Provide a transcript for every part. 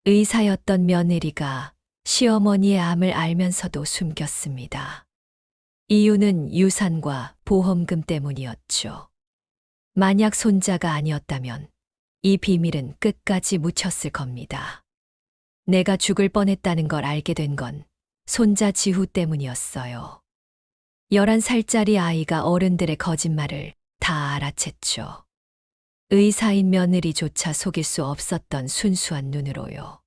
의사였던 며느리가 시어머니의 암을 알면서도 숨겼습니다. 이유는 유산과 보험금 때문이었죠. 만약 손자가 아니었다면 이 비밀은 끝까지 묻혔을 겁니다. 내가 죽을 뻔했다는 걸 알게 된 건 손자 지후 때문이었어요. 11살짜리 아이가 어른들의 거짓말을 다 알아챘죠. 의사인 며느리조차 속일 수 없었던 순수한 눈으로요.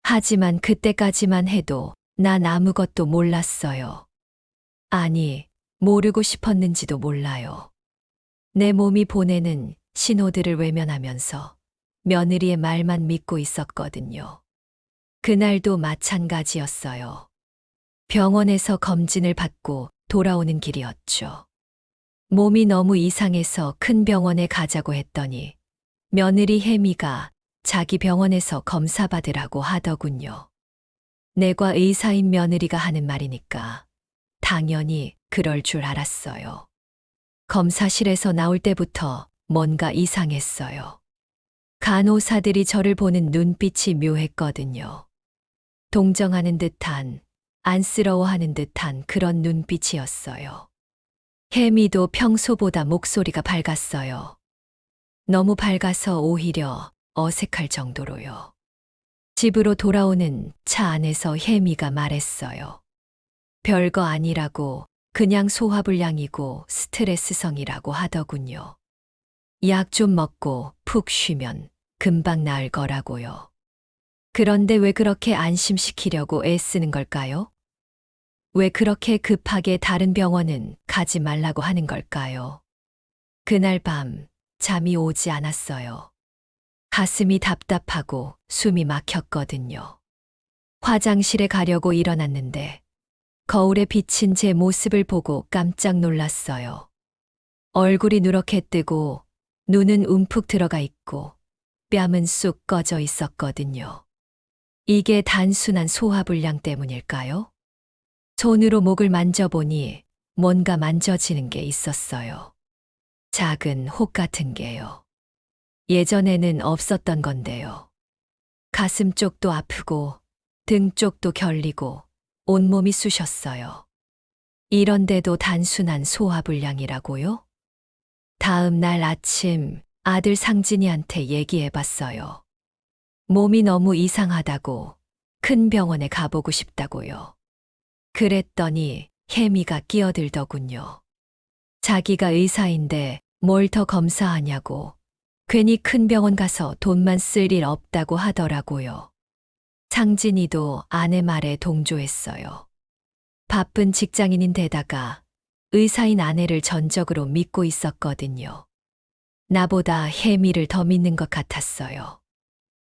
하지만 그때까지만 해도 난 아무것도 몰랐어요. 아니, 모르고 싶었는지도 몰라요. 내 몸이 보내는 신호들을 외면하면서 며느리의 말만 믿고 있었거든요. 그날도 마찬가지였어요. 병원에서 검진을 받고 돌아오는 길이었죠. 몸이 너무 이상해서 큰 병원에 가자고 했더니 며느리 혜미가 자기 병원에서 검사 받으라고 하더군요. 내과 의사인 며느리가 하는 말이니까 당연히 그럴 줄 알았어요. 검사실에서 나올 때부터 뭔가 이상했어요. 간호사들이 저를 보는 눈빛이 묘했거든요. 동정하는 듯한, 안쓰러워하는 듯한 그런 눈빛이었어요. 혜미도 평소보다 목소리가 밝았어요. 너무 밝아서 오히려 어색할 정도로요. 집으로 돌아오는 차 안에서 혜미가 말했어요. 별거 아니라고, 그냥 소화불량이고 스트레스성이라고 하더군요. 약 좀 먹고 푹 쉬면 금방 나을 거라고요. 그런데 왜 그렇게 안심시키려고 애쓰는 걸까요? 왜 그렇게 급하게 다른 병원은 가지 말라고 하는 걸까요? 그날 밤 잠이 오지 않았어요. 가슴이 답답하고 숨이 막혔거든요. 화장실에 가려고 일어났는데 거울에 비친 제 모습을 보고 깜짝 놀랐어요. 얼굴이 누렇게 뜨고 눈은 움푹 들어가 있고 뺨은 쑥 꺼져 있었거든요. 이게 단순한 소화불량 때문일까요? 손으로 목을 만져보니 뭔가 만져지는 게 있었어요. 작은 혹 같은 게요. 예전에는 없었던 건데요. 가슴 쪽도 아프고 등 쪽도 결리고 온몸이 쑤셨어요. 이런데도 단순한 소화불량이라고요? 다음 날 아침 아들 상진이한테 얘기해봤어요. 몸이 너무 이상하다고, 큰 병원에 가보고 싶다고요. 그랬더니 혜미가 끼어들더군요. 자기가 의사인데 뭘 더 검사하냐고, 괜히 큰 병원 가서 돈만 쓸 일 없다고 하더라고요. 상진이도 아내 말에 동조했어요. 바쁜 직장인인데다가 의사인 아내를 전적으로 믿고 있었거든요. 나보다 혜미를 더 믿는 것 같았어요.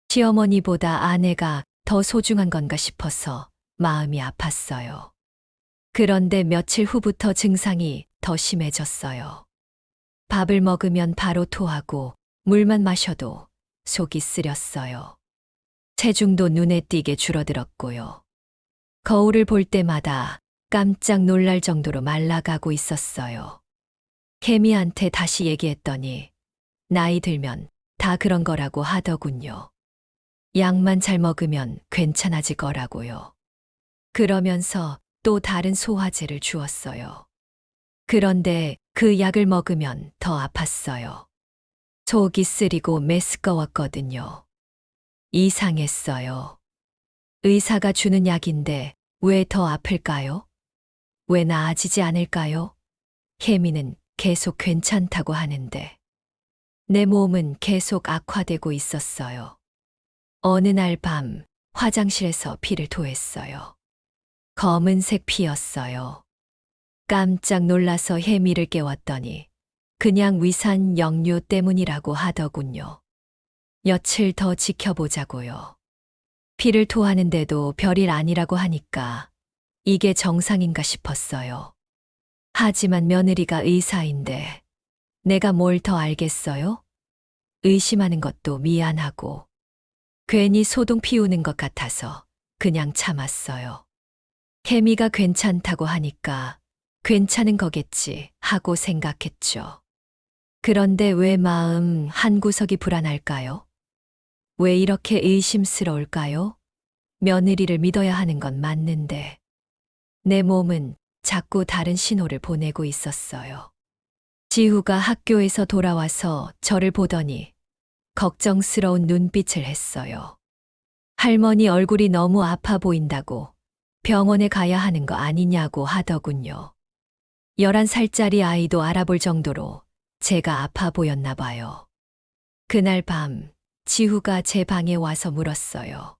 시어머니보다 아내가 더 소중한 건가 싶어서 마음이 아팠어요. 그런데 며칠 후부터 증상이 더 심해졌어요. 밥을 먹으면 바로 토하고 물만 마셔도 속이 쓰렸어요. 체중도 눈에 띄게 줄어들었고요. 거울을 볼 때마다 깜짝 놀랄 정도로 말라가고 있었어요. 혜미한테 다시 얘기했더니 나이 들면 다 그런 거라고 하더군요. 약만 잘 먹으면 괜찮아질 거라고요. 그러면서 또 다른 소화제를 주었어요. 그런데 그 약을 먹으면 더 아팠어요. 속이 쓰리고 메스꺼웠거든요. 이상했어요. 의사가 주는 약인데 왜 더 아플까요? 왜 나아지지 않을까요? 혜미는 계속 괜찮다고 하는데 내 몸은 계속 악화되고 있었어요. 어느 날 밤 화장실에서 피를 토했어요. 검은색 피였어요. 깜짝 놀라서 혜미를 깨웠더니 그냥 위산 역류 때문이라고 하더군요. 며칠 더 지켜보자고요. 피를 토하는데도 별일 아니라고 하니까 이게 정상인가 싶었어요. 하지만 며느리가 의사인데 내가 뭘 더 알겠어요? 의심하는 것도 미안하고 괜히 소동 피우는 것 같아서 그냥 참았어요. 혜미가 괜찮다고 하니까 괜찮은 거겠지 하고 생각했죠. 그런데 왜 마음 한구석이 불안할까요? 왜 이렇게 의심스러울까요? 며느리를 믿어야 하는 건 맞는데 내 몸은 자꾸 다른 신호를 보내고 있었어요. 지우가 학교에서 돌아와서 저를 보더니 걱정스러운 눈빛을 했어요. 할머니 얼굴이 너무 아파 보인다고 병원에 가야 하는 거 아니냐고 하더군요. 11살짜리 아이도 알아볼 정도로 제가 아파 보였나 봐요. 그날 밤 지우가 제 방에 와서 물었어요.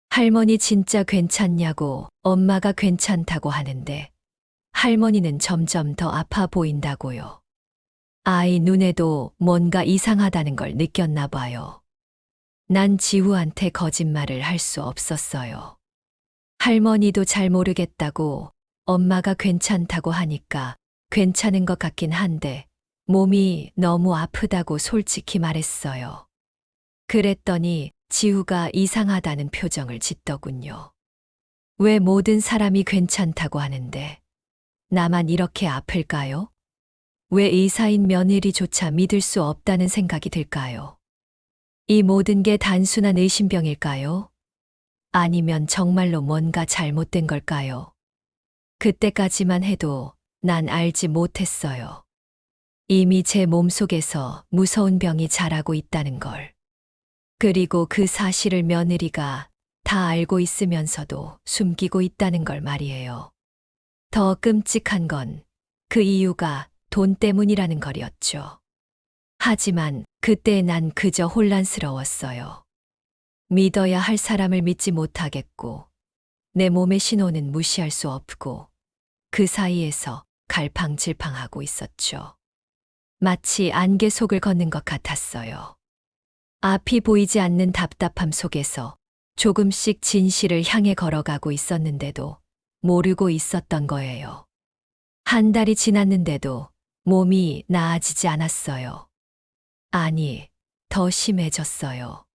할머니 진짜 괜찮냐고 엄마가 괜찮다고 하는데 할머니는 점점 더 아파 보인다고요. 아이 눈에도 뭔가 이상하다는 걸 느꼈나 봐요. 난 지우한테 거짓말을 할 수 없었어요. 할머니도 잘 모르겠다고 엄마가 괜찮다고 하니까 괜찮은 것 같긴 한데 몸이 너무 아프다고 솔직히 말했어요. 그랬더니 지우가 이상하다는 표정을 짓더군요. 왜 모든 사람이 괜찮다고 하는데 나만 이렇게 아플까요? 왜 의사인 며느리조차 믿을 수 없다는 생각이 들까요? 이 모든 게 단순한 의심병일까요? 아니면 정말로 뭔가 잘못된 걸까요? 그때까지만 해도 난 알지 못했어요. 이미 제 몸속에서 무서운 병이 자라고 있다는 걸. 그리고 그 사실을 며느리가 다 알고 있으면서도 숨기고 있다는 걸 말이에요. 더 끔찍한 건 그 이유가 돈 때문이라는 거였죠. 하지만 그때 난 그저 혼란스러웠어요. 믿어야 할 사람을 믿지 못하겠고, 내 몸의 신호는 무시할 수 없고, 그 사이에서 갈팡질팡하고 있었죠. 마치 안개 속을 걷는 것 같았어요. 앞이 보이지 않는 답답함 속에서 조금씩 진실을 향해 걸어가고 있었는데도 모르고 있었던 거예요. 한 달이 지났는데도 몸이 나아지지 않았어요. 아니, 더 심해졌어요.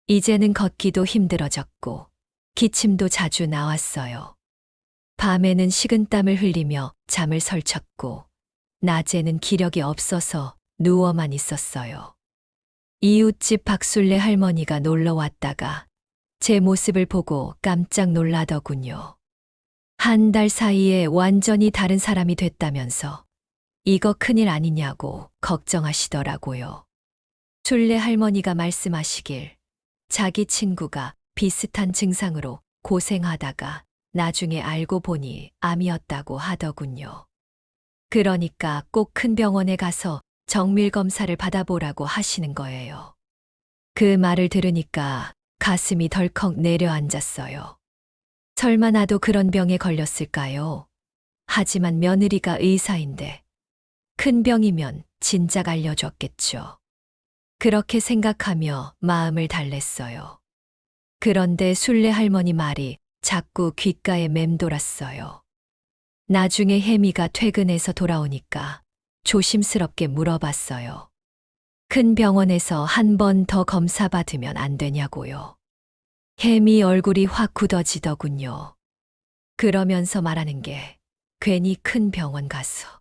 이제는 걷기도 힘들어졌고 기침도 자주 나왔어요. 밤에는 식은땀을 흘리며 잠을 설쳤고 낮에는 기력이 없어서 누워만 있었어요. 이웃집 박술래 할머니가 놀러 왔다가 제 모습을 보고 깜짝 놀라더군요. 한 달 사이에 완전히 다른 사람이 됐다면서 이거 큰일 아니냐고 걱정하시더라고요. 술래 할머니가 말씀하시길 자기 친구가 비슷한 증상으로 고생하다가 나중에 알고 보니 암이었다고 하더군요. 그러니까 꼭 큰 병원에 가서 정밀 검사를 받아보라고 하시는 거예요. 그 말을 들으니까 가슴이 덜컥 내려앉았어요. 설마 나도 그런 병에 걸렸을까요? 하지만 며느리가 의사인데 큰 병이면 진작 알려줬겠죠. 그렇게 생각하며 마음을 달랬어요. 그런데 술래 할머니 말이 자꾸 귓가에 맴돌았어요. 나중에 혜미가 퇴근해서 돌아오니까 조심스럽게 물어봤어요. 큰 병원에서 한 번 더 검사 받으면 안 되냐고요. 혜미 얼굴이 확 굳어지더군요. 그러면서 말하는 게 괜히 큰 병원 가서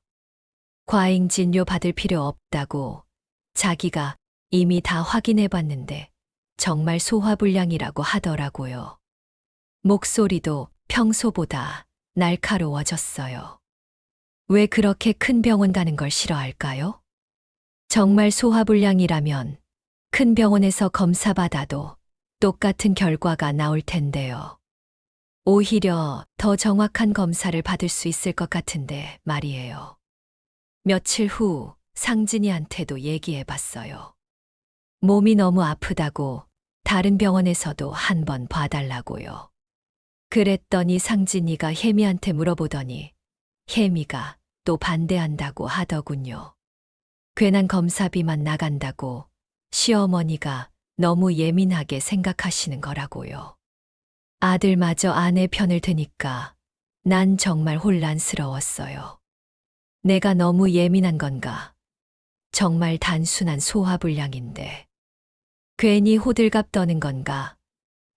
과잉 진료 받을 필요 없다고 자기가 이미 다 확인해 봤는데 정말 소화불량이라고 하더라고요. 목소리도 평소보다 날카로워졌어요. 왜 그렇게 큰 병원 가는 걸 싫어할까요? 정말 소화불량이라면 큰 병원에서 검사 받아도 똑같은 결과가 나올 텐데요. 오히려 더 정확한 검사를 받을 수 있을 것 같은데 말이에요. 며칠 후 상진이한테도 얘기해 봤어요. 몸이 너무 아프다고 다른 병원에서도 한번 봐달라고요. 그랬더니 상진이가 혜미한테 물어보더니 혜미가 또 반대한다고 하더군요. 괜한 검사비만 나간다고 시어머니가 너무 예민하게 생각하시는 거라고요. 아들마저 아내 편을 드니까 난 정말 혼란스러웠어요. 내가 너무 예민한 건가? 정말 단순한 소화불량인데 괜히 호들갑 떠는 건가?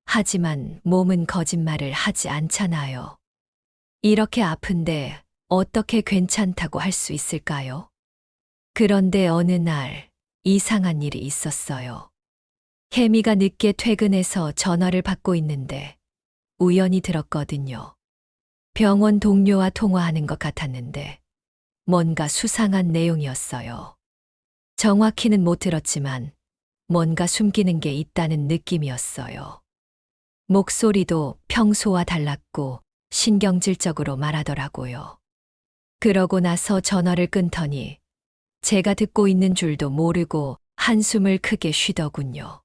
하지만 몸은 거짓말을 하지 않잖아요. 이렇게 아픈데 어떻게 괜찮다고 할 수 있을까요? 그런데 어느 날 이상한 일이 있었어요. 혜미가 늦게 퇴근해서 전화를 받고 있는데 우연히 들었거든요. 병원 동료와 통화하는 것 같았는데 뭔가 수상한 내용이었어요. 정확히는 못 들었지만 뭔가 숨기는 게 있다는 느낌이었어요. 목소리도 평소와 달랐고 신경질적으로 말하더라고요. 그러고 나서 전화를 끊더니 제가 듣고 있는 줄도 모르고 한숨을 크게 쉬더군요.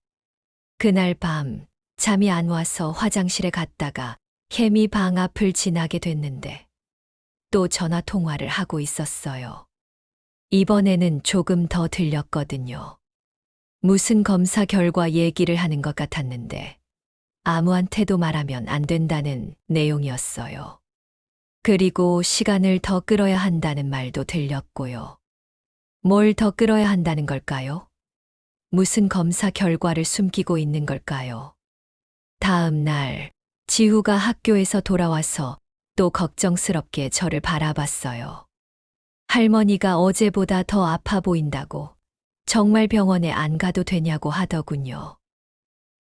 그날 밤 잠이 안 와서 화장실에 갔다가 혜미 방 앞을 지나게 됐는데 또 전화 통화를 하고 있었어요. 이번에는 조금 더 들렸거든요. 무슨 검사 결과 얘기를 하는 것 같았는데 아무한테도 말하면 안 된다는 내용이었어요. 그리고 시간을 더 끌어야 한다는 말도 들렸고요. 뭘 더 끌어야 한다는 걸까요? 무슨 검사 결과를 숨기고 있는 걸까요? 다음 날, 지우가 학교에서 돌아와서 또 걱정스럽게 저를 바라봤어요. 할머니가 어제보다 더 아파 보인다고 정말 병원에 안 가도 되냐고 하더군요.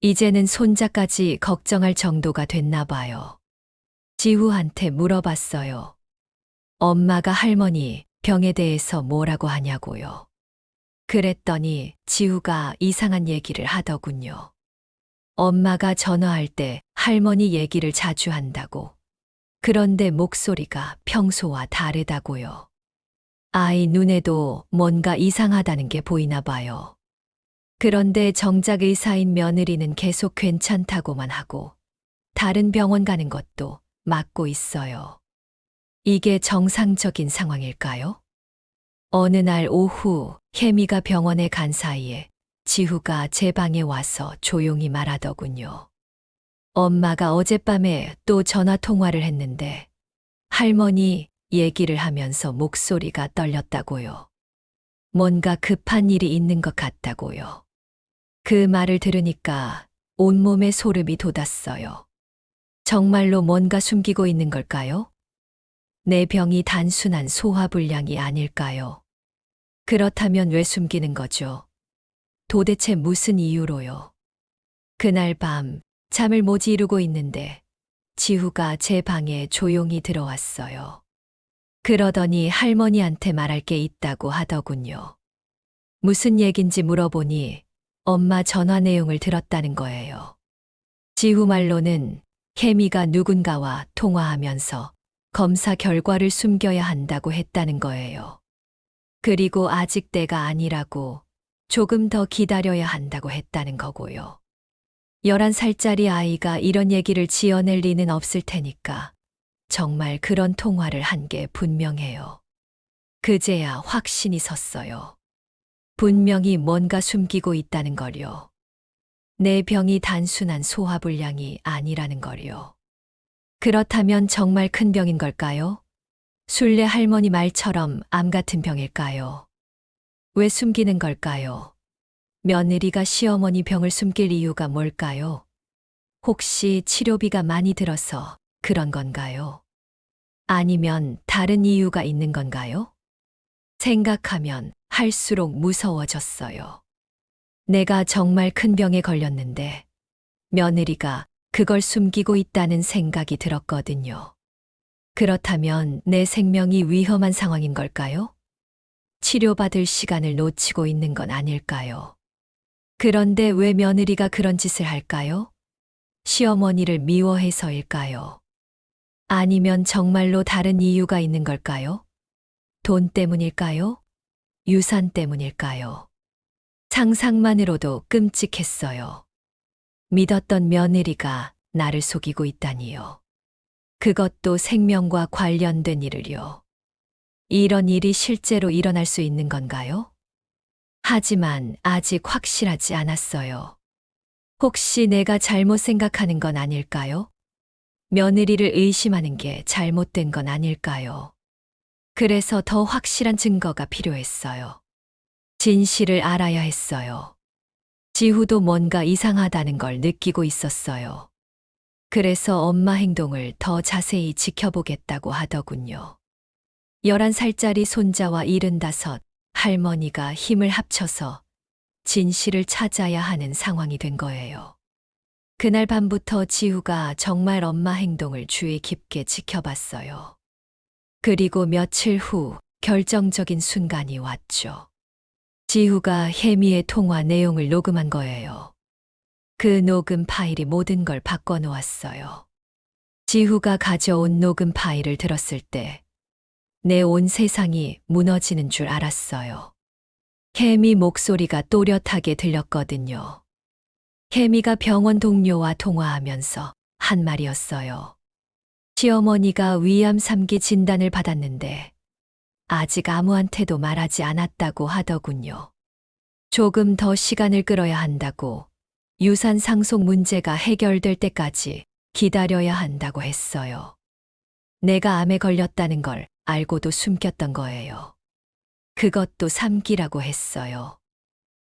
이제는 손자까지 걱정할 정도가 됐나 봐요. 지우한테 물어봤어요. 엄마가 할머니 병에 대해서 뭐라고 하냐고요. 그랬더니 지우가 이상한 얘기를 하더군요. 엄마가 전화할 때 할머니 얘기를 자주 한다고. 그런데 목소리가 평소와 다르다고요. 아이 눈에도 뭔가 이상하다는 게 보이나 봐요. 그런데 정작 의사인 며느리는 계속 괜찮다고만 하고 다른 병원 가는 것도 막고 있어요. 이게 정상적인 상황일까요? 어느 날 오후 혜미가 병원에 간 사이에 지후가 제 방에 와서 조용히 말하더군요. 엄마가 어젯밤에 또 전화 통화를 했는데 할머니 얘기를 하면서 목소리가 떨렸다고요. 뭔가 급한 일이 있는 것 같다고요. 그 말을 들으니까 온몸에 소름이 돋았어요. 정말로 뭔가 숨기고 있는 걸까요? 내 병이 단순한 소화불량이 아닐까요? 그렇다면 왜 숨기는 거죠? 도대체 무슨 이유로요? 그날 밤 잠을 못 이루고 있는데 지후가 제 방에 조용히 들어왔어요. 그러더니 할머니한테 말할 게 있다고 하더군요. 무슨 얘긴지 물어보니 엄마 전화 내용을 들었다는 거예요. 지후 말로는 혜미가 누군가와 통화하면서 검사 결과를 숨겨야 한다고 했다는 거예요. 그리고 아직 때가 아니라고 조금 더 기다려야 한다고 했다는 거고요. 11살짜리 아이가 이런 얘기를 지어낼 리는 없을 테니까 정말 그런 통화를 한 게 분명해요. 그제야 확신이 섰어요. 분명히 뭔가 숨기고 있다는 걸요. 내 병이 단순한 소화불량이 아니라는 걸요. 그렇다면 정말 큰 병인 걸까요? 순례 할머니 말처럼 암 같은 병일까요? 왜 숨기는 걸까요? 며느리가 시어머니 병을 숨길 이유가 뭘까요? 혹시 치료비가 많이 들어서 그런 건가요? 아니면 다른 이유가 있는 건가요? 생각하면 할수록 무서워졌어요. 내가 정말 큰 병에 걸렸는데 며느리가 그걸 숨기고 있다는 생각이 들었거든요. 그렇다면 내 생명이 위험한 상황인 걸까요? 치료받을 시간을 놓치고 있는 건 아닐까요? 그런데 왜 며느리가 그런 짓을 할까요? 시어머니를 미워해서일까요? 아니면 정말로 다른 이유가 있는 걸까요? 돈 때문일까요? 유산 때문일까요? 상상만으로도 끔찍했어요. 믿었던 며느리가 나를 속이고 있다니요. 그것도 생명과 관련된 일을요. 이런 일이 실제로 일어날 수 있는 건가요? 하지만 아직 확실하지 않았어요. 혹시 내가 잘못 생각하는 건 아닐까요? 며느리를 의심하는 게 잘못된 건 아닐까요? 그래서 더 확실한 증거가 필요했어요. 진실을 알아야 했어요. 지후도 뭔가 이상하다는 걸 느끼고 있었어요. 그래서 엄마 행동을 더 자세히 지켜보겠다고 하더군요. 11살짜리 손자와 75 할머니가 힘을 합쳐서 진실을 찾아야 하는 상황이 된 거예요. 그날 밤부터 지우가 정말 엄마 행동을 주의 깊게 지켜봤어요. 그리고 며칠 후 결정적인 순간이 왔죠. 지우가 혜미의 통화 내용을 녹음한 거예요. 그 녹음 파일이 모든 걸 바꿔놓았어요. 지우가 가져온 녹음 파일을 들었을 때 내 온 세상이 무너지는 줄 알았어요. 혜미 목소리가 또렷하게 들렸거든요. 혜미가 병원 동료와 통화하면서 한 말이었어요. 시어머니가 위암 3기 진단을 받았는데 아직 아무한테도 말하지 않았다고 하더군요. 조금 더 시간을 끌어야 한다고, 유산 상속 문제가 해결될 때까지 기다려야 한다고 했어요. 내가 암에 걸렸다는 걸 알고도 숨겼던 거예요. 그것도 3기라고 했어요.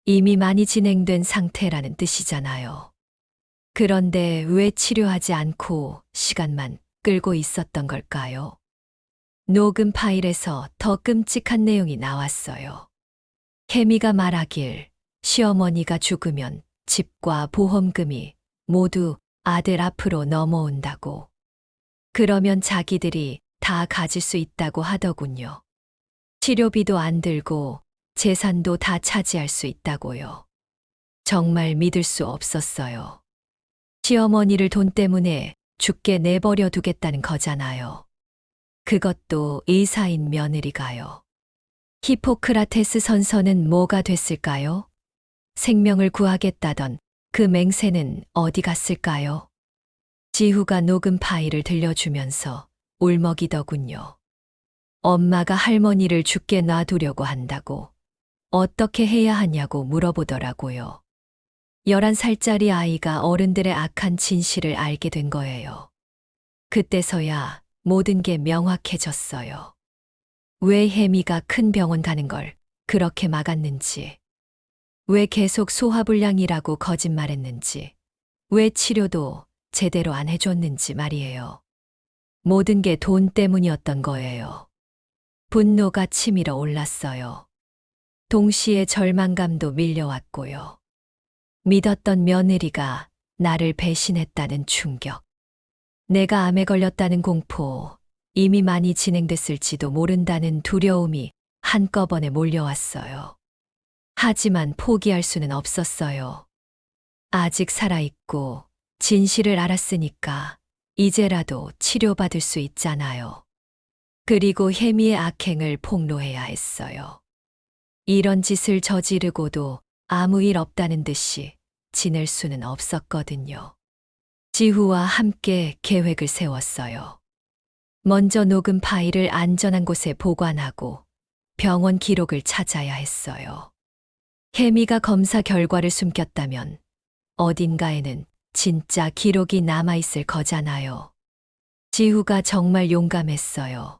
이미 많이 진행된 상태라는 뜻이잖아요. 그런데 왜 치료하지 않고 시간만 끌고 있었던 걸까요? 녹음 파일에서 더 끔찍한 내용이 나왔어요. 혜미가 말하길 시어머니가 죽으면 집과 보험금이 모두 아들 앞으로 넘어온다고. 그러면 자기들이 다 가질 수 있다고 하더군요. 치료비도 안 들고 재산도 다 차지할 수 있다고요. 정말 믿을 수 없었어요. 시어머니를 돈 때문에 죽게 내버려 두겠다는 거잖아요. 그것도 의사인 며느리가요. 히포크라테스 선서는 뭐가 됐을까요? 생명을 구하겠다던 그 맹세는 어디 갔을까요? 지후가 녹음 파일을 들려주면서 울먹이더군요. 엄마가 할머니를 죽게 놔두려고 한다고, 어떻게 해야 하냐고 물어보더라고요. 11살짜리 아이가 어른들의 악한 진실을 알게 된 거예요. 그때서야 모든 게 명확해졌어요. 왜 혜미가 큰 병원 가는 걸 그렇게 막았는지, 왜 계속 소화불량이라고 거짓말했는지, 왜 치료도 제대로 안 해줬는지 말이에요. 모든 게 돈 때문이었던 거예요. 분노가 치밀어 올랐어요. 동시에 절망감도 밀려왔고요. 믿었던 며느리가 나를 배신했다는 충격. 내가 암에 걸렸다는 공포, 이미 많이 진행됐을지도 모른다는 두려움이 한꺼번에 몰려왔어요. 하지만 포기할 수는 없었어요. 아직 살아있고 진실을 알았으니까 이제라도 치료받을 수 있잖아요. 그리고 혜미의 악행을 폭로해야 했어요. 이런 짓을 저지르고도 아무 일 없다는 듯이 지낼 수는 없었거든요. 지후와 함께 계획을 세웠어요. 먼저 녹음 파일을 안전한 곳에 보관하고 병원 기록을 찾아야 했어요. 혜미가 검사 결과를 숨겼다면 어딘가에는 진짜 기록이 남아있을 거잖아요. 지후가 정말 용감했어요.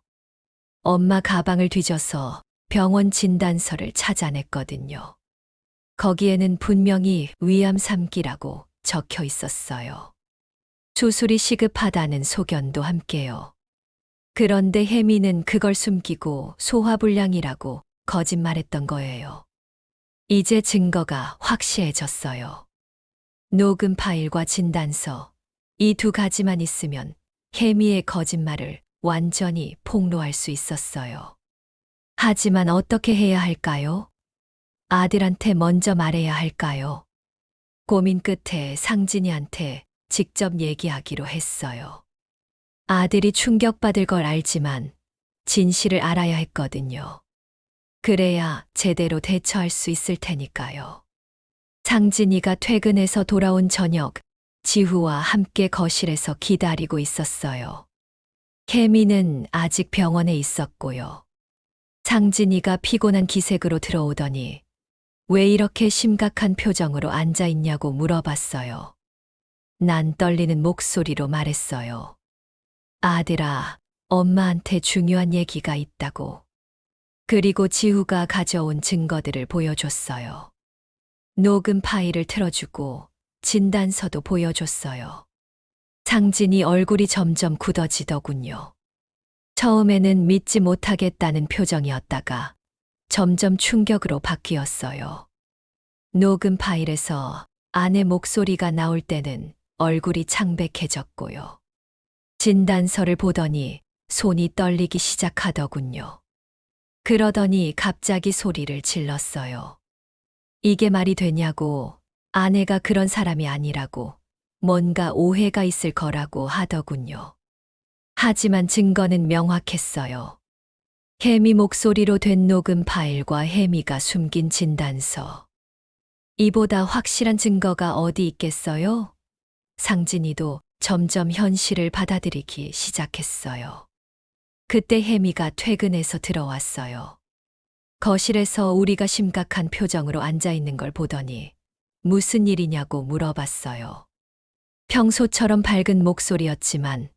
엄마 가방을 뒤져서 병원 진단서를 찾아냈거든요. 거기에는 분명히 위암 3기라고 적혀 있었어요. 수술이 시급하다는 소견도 함께요. 그런데 혜미는 그걸 숨기고 소화불량이라고 거짓말했던 거예요. 이제 증거가 확실해졌어요. 녹음 파일과 진단서, 이 두 가지만 있으면 혜미의 거짓말을 완전히 폭로할 수 있었어요. 하지만 어떻게 해야 할까요? 아들한테 먼저 말해야 할까요? 고민 끝에 상진이한테 직접 얘기하기로 했어요. 아들이 충격받을 걸 알지만 진실을 알아야 했거든요. 그래야 제대로 대처할 수 있을 테니까요. 상진이가 퇴근해서 돌아온 저녁, 지후와 함께 거실에서 기다리고 있었어요. 혜미는 아직 병원에 있었고요. 상진이가 피곤한 기색으로 들어오더니 왜 이렇게 심각한 표정으로 앉아 있냐고 물어봤어요. 난 떨리는 목소리로 말했어요. 아들아, 엄마한테 중요한 얘기가 있다고. 그리고 지후가 가져온 증거들을 보여줬어요. 녹음 파일을 틀어주고 진단서도 보여줬어요. 상진이 얼굴이 점점 굳어지더군요. 처음에는 믿지 못하겠다는 표정이었다가 점점 충격으로 바뀌었어요. 녹음 파일에서 아내 목소리가 나올 때는 얼굴이 창백해졌고요. 진단서를 보더니 손이 떨리기 시작하더군요. 그러더니 갑자기 소리를 질렀어요. 이게 말이 되냐고, 아내가 그런 사람이 아니라고, 뭔가 오해가 있을 거라고 하더군요. 하지만 증거는 명확했어요. 혜미 목소리로 된 녹음 파일과 혜미가 숨긴 진단서. 이보다 확실한 증거가 어디 있겠어요? 상진이도 점점 현실을 받아들이기 시작했어요. 그때 혜미가 퇴근해서 들어왔어요. 거실에서 우리가 심각한 표정으로 앉아 있는 걸 보더니 무슨 일이냐고 물어봤어요. 평소처럼 밝은 목소리였지만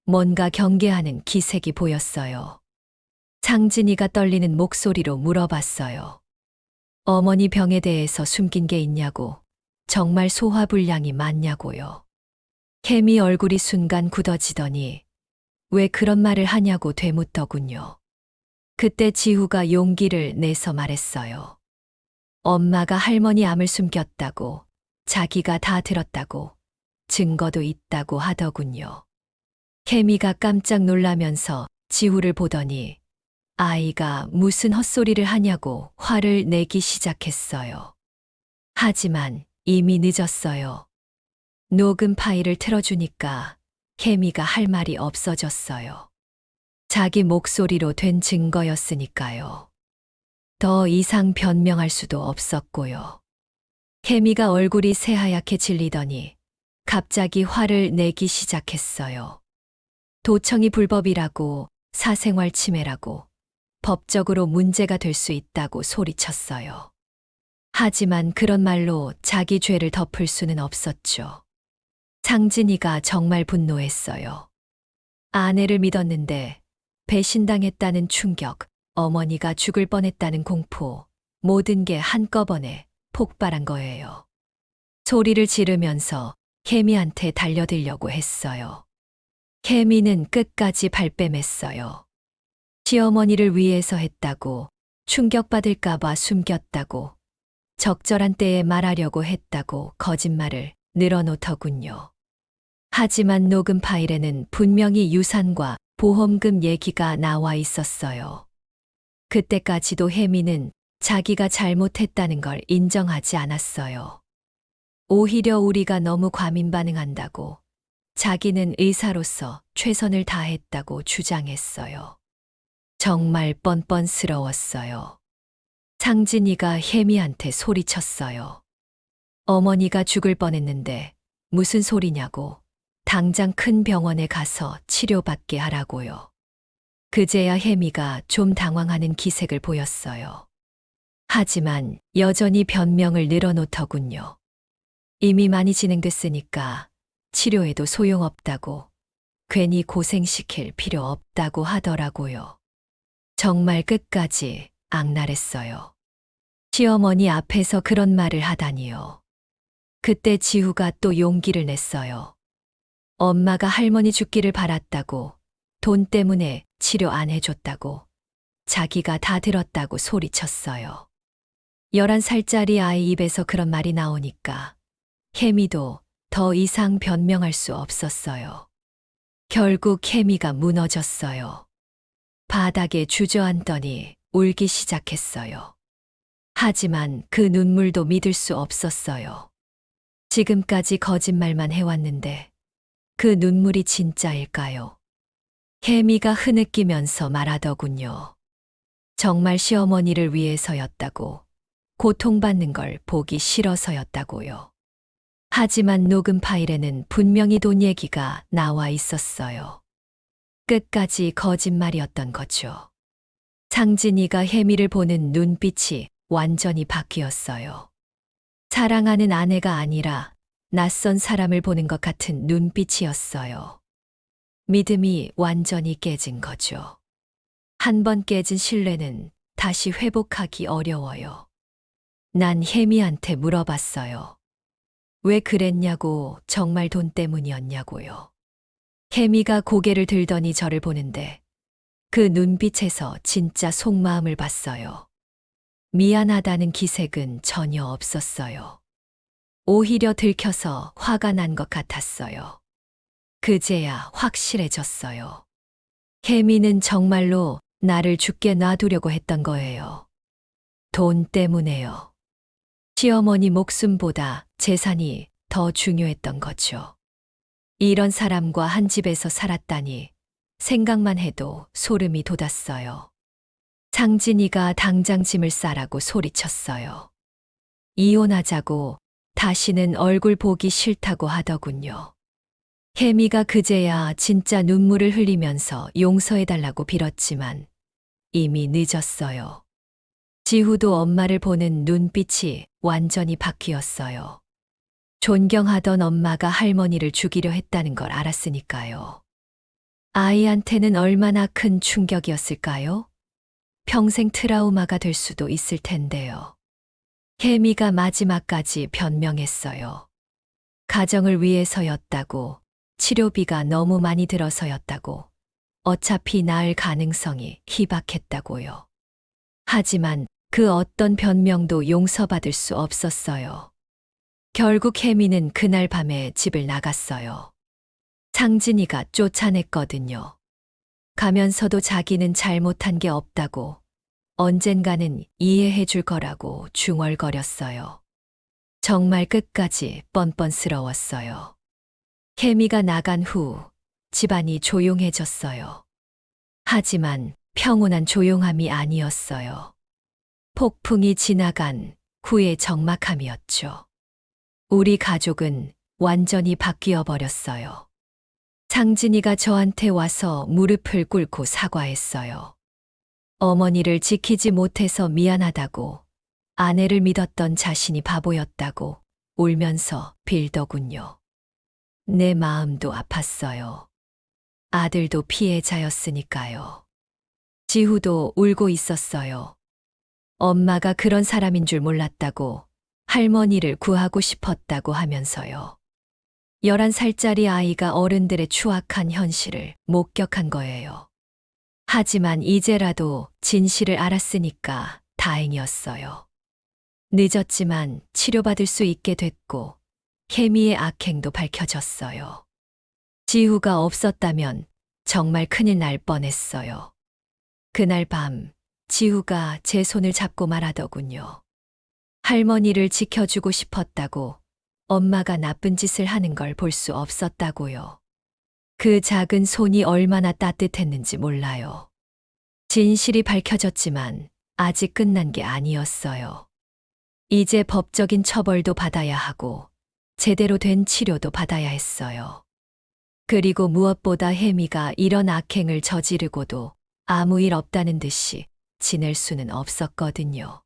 뭔가 경계하는 기색이 보였어요. 상진이가 떨리는 목소리로 물어봤어요. 어머니 병에 대해서 숨긴 게 있냐고, 정말 소화불량이 많냐고요. 혜미 얼굴이 순간 굳어지더니 왜 그런 말을 하냐고 되묻더군요. 그때 지후가 용기를 내서 말했어요. 엄마가 할머니 암을 숨겼다고, 자기가 다 들었다고, 증거도 있다고 하더군요. 혜미가 깜짝 놀라면서 지후를 보더니 아이가 무슨 헛소리를 하냐고 화를 내기 시작했어요. 하지만 이미 늦었어요. 녹음 파일을 틀어주니까 혜미가 할 말이 없어졌어요. 자기 목소리로 된 증거였으니까요. 더 이상 변명할 수도 없었고요. 혜미가 얼굴이 새하얗게 질리더니 갑자기 화를 내기 시작했어요. 도청이 불법이라고, 사생활 침해라고, 법적으로 문제가 될 수 있다고 소리쳤어요. 하지만 그런 말로 자기 죄를 덮을 수는 없었죠. 상진이가 정말 분노했어요. 아내를 믿었는데 배신당했다는 충격, 어머니가 죽을 뻔했다는 공포, 모든 게 한꺼번에 폭발한 거예요. 소리를 지르면서 혜미한테 달려들려고 했어요. 혜미는 끝까지 발뺌했어요. 시어머니를 위해서 했다고, 충격받을까봐 숨겼다고, 적절한 때에 말하려고 했다고 거짓말을 늘어놓더군요. 하지만 녹음 파일에는 분명히 유산과 보험금 얘기가 나와 있었어요. 그때까지도 혜미는 자기가 잘못했다는 걸 인정하지 않았어요. 오히려 우리가 너무 과민 반응한다고, 자기는 의사로서 최선을 다했다고 주장했어요. 정말 뻔뻔스러웠어요. 상진이가 혜미한테 소리쳤어요. 어머니가 죽을 뻔했는데 무슨 소리냐고, 당장 큰 병원에 가서 치료받게 하라고요. 그제야 혜미가 좀 당황하는 기색을 보였어요. 하지만 여전히 변명을 늘어놓더군요. 이미 많이 진행됐으니까 치료해도 소용없다고, 괜히 고생시킬 필요 없다고 하더라고요. 정말 끝까지 악랄했어요. 시어머니 앞에서 그런 말을 하다니요. 그때 지후가 또 용기를 냈어요. 엄마가 할머니 죽기를 바랐다고, 돈 때문에 치료 안 해줬다고, 자기가 다 들었다고 소리쳤어요. 11살짜리 아이 입에서 그런 말이 나오니까 혜미도 더 이상 변명할 수 없었어요. 결국 혜미가 무너졌어요. 바닥에 주저앉더니 울기 시작했어요. 하지만 그 눈물도 믿을 수 없었어요. 지금까지 거짓말만 해왔는데 그 눈물이 진짜일까요? 혜미가 흐느끼면서 말하더군요. 정말 시어머니를 위해서였다고, 고통받는 걸 보기 싫어서였다고요. 하지만 녹음 파일에는 분명히 돈 얘기가 나와 있었어요. 끝까지 거짓말이었던 거죠. 상진이가 혜미를 보는 눈빛이 완전히 바뀌었어요. 사랑하는 아내가 아니라 낯선 사람을 보는 것 같은 눈빛이었어요. 믿음이 완전히 깨진 거죠. 한 번 깨진 신뢰는 다시 회복하기 어려워요. 난 혜미한테 물어봤어요. 왜 그랬냐고, 정말 돈 때문이었냐고요. 혜미가 고개를 들더니 저를 보는데 그 눈빛에서 진짜 속마음을 봤어요. 미안하다는 기색은 전혀 없었어요. 오히려 들켜서 화가 난 것 같았어요. 그제야 확실해졌어요. 혜미는 정말로 나를 죽게 놔두려고 했던 거예요. 돈 때문에요. 시어머니 목숨보다 재산이 더 중요했던 거죠. 이런 사람과 한 집에서 살았다니 생각만 해도 소름이 돋았어요. 상진이가 당장 짐을 싸라고 소리쳤어요. 이혼하자고 다시는 얼굴 보기 싫다고 하더군요. 혜미가 그제야 진짜 눈물을 흘리면서 용서해달라고 빌었지만 이미 늦었어요. 지후도 엄마를 보는 눈빛이 완전히 바뀌었어요. 존경하던 엄마가 할머니를 죽이려 했다는 걸 알았으니까요. 아이한테는 얼마나 큰 충격이었을까요? 평생 트라우마가 될 수도 있을 텐데요. 혜미가 마지막까지 변명했어요. 가정을 위해서였다고, 치료비가 너무 많이 들어서였다고, 어차피 나을 가능성이 희박했다고요. 하지만 그 어떤 변명도 용서받을 수 없었어요. 결국 혜미는 그날 밤에 집을 나갔어요. 상진이가 쫓아냈거든요. 가면서도 자기는 잘못한 게 없다고, 언젠가는 이해해 줄 거라고 중얼거렸어요. 정말 끝까지 뻔뻔스러웠어요. 혜미가 나간 후 집안이 조용해졌어요. 하지만 평온한 조용함이 아니었어요. 폭풍이 지나간 후의 적막함이었죠. 우리 가족은 완전히 바뀌어 버렸어요. 상진이가 저한테 와서 무릎을 꿇고 사과했어요. 어머니를 지키지 못해서 미안하다고, 아내를 믿었던 자신이 바보였다고 울면서 빌더군요. 내 마음도 아팠어요. 아들도 피해자였으니까요. 지후도 울고 있었어요. 엄마가 그런 사람인 줄 몰랐다고, 할머니를 구하고 싶었다고 하면서요. 11살짜리 아이가 어른들의 추악한 현실을 목격한 거예요. 하지만 이제라도 진실을 알았으니까 다행이었어요. 늦었지만 치료받을 수 있게 됐고, 혜미의 악행도 밝혀졌어요. 지후가 없었다면 정말 큰일 날 뻔했어요. 그날 밤, 지후가 제 손을 잡고 말하더군요. 할머니를 지켜주고 싶었다고, 엄마가 나쁜 짓을 하는 걸 볼 수 없었다고요. 그 작은 손이 얼마나 따뜻했는지 몰라요. 진실이 밝혀졌지만 아직 끝난 게 아니었어요. 이제 법적인 처벌도 받아야 하고 제대로 된 치료도 받아야 했어요. 그리고 무엇보다 혜미가 이런 악행을 저지르고도 아무 일 없다는 듯이 지낼 수는 없었거든요.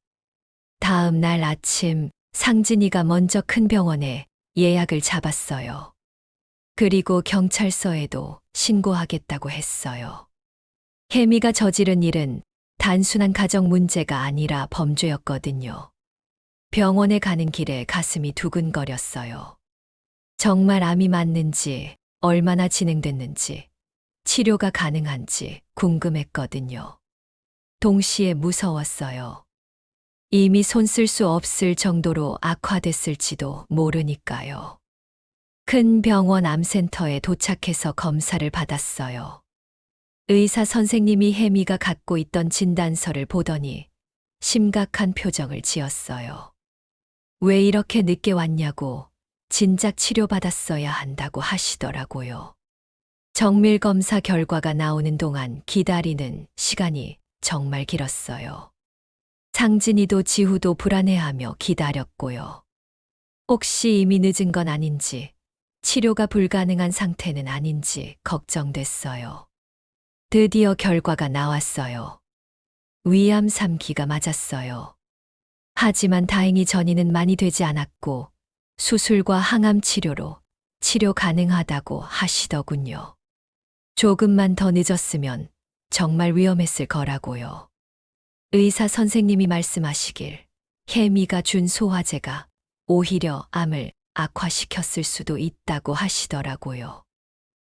다음 날 아침 상진이가 먼저 큰 병원에 예약을 잡았어요. 그리고 경찰서에도 신고하겠다고 했어요. 혜미가 저지른 일은 단순한 가정 문제가 아니라 범죄였거든요. 병원에 가는 길에 가슴이 두근거렸어요. 정말 암이 맞는지, 얼마나 진행됐는지, 치료가 가능한지 궁금했거든요. 동시에 무서웠어요. 이미 손 쓸 수 없을 정도로 악화됐을지도 모르니까요. 큰 병원 암센터에 도착해서 검사를 받았어요. 의사 선생님이 혜미가 갖고 있던 진단서를 보더니 심각한 표정을 지었어요. 왜 이렇게 늦게 왔냐고, 진작 치료받았어야 한다고 하시더라고요. 정밀검사 결과가 나오는 동안 기다리는 시간이 정말 길었어요. 상진이도 지후도 불안해하며 기다렸고요. 혹시 이미 늦은 건 아닌지, 치료가 불가능한 상태는 아닌지 걱정됐어요. 드디어 결과가 나왔어요. 위암 3기가 맞았어요. 하지만 다행히 전이는 많이 되지 않았고 수술과 항암 치료로 치료 가능하다고 하시더군요. 조금만 더 늦었으면 정말 위험했을 거라고요. 의사 선생님이 말씀하시길 혜미가 준 소화제가 오히려 암을 악화시켰을 수도 있다고 하시더라고요.